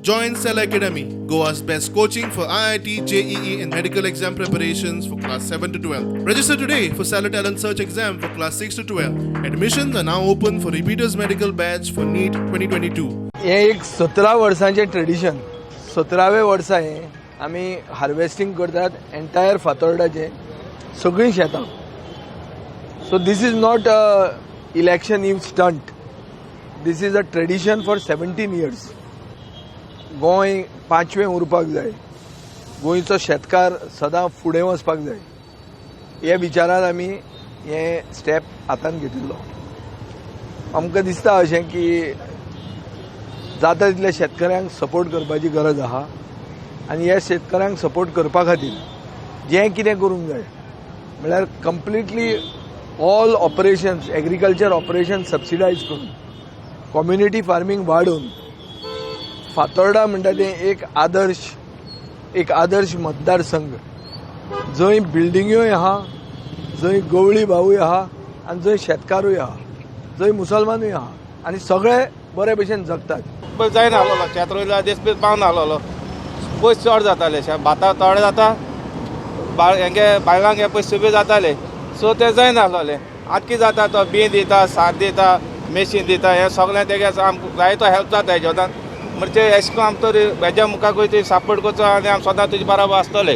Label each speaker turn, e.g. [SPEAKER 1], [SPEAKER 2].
[SPEAKER 1] Join Cell Academy, Goa's best coaching for IIT, JEE, and medical exam preparations for class 7 to 12. Register today for Cell Talent Search exam for class 6 to 12. Admissions are now open for repeaters medical batch for NEET 2022.
[SPEAKER 2] हे एक 17 वर्सांचे tradition 17वें वर्सा हे आमी harvesting करतात entire फातोर्डाचे सगळीं शेतां. So this is not a election eve stunt. This is a tradition for 17 years. Goa 5वें उरपाक जाय. गोंयचो शेतकार सदां फुडें वचपाक जाय. हे विचारान आमी हे स्टेप हातान घेतिल्लो. आमकां दिसता अशें की जाता तितल्या शेतकऱ्यांक सपोर्ट करपाची गरज आहा आनी ह्या शेतकऱ्यांक सपोर्ट करपा खातीर जें कितें करूंक जाय म्हळ्यार completely all operations agriculture operation subsidised करून कम्युनिटी फार्मिंग वाडोवन फातोर्डा म्हणटा तें एक आदर्श मतदारसंघ जंय बिल्डिंग्योय आहा, जंय गवळी भावूय आहा आनी जंय शेतकारूय आहा, जंय मुसलमानूय आहा आनी सगळे बरे भशेन जगतात.
[SPEAKER 3] जायना आहलो शेत रोयला देश बी पावना आहलो पयस चड जाताले भातां थोडे जाता हेंगे बायलांक हे पयस बी जाताले सो ते जायना आहलोले. आतां कितें जाता तो बी दिता साथ दिता मेशीन दिता हें सगळें तेगे आमकां जाय तो हेल्प जाता हेज्या म्हणजे एशें करून आमचो हेज्या मुखार सपोर्ट करचो आनी आमी सदां तुजे बराबर आसतले.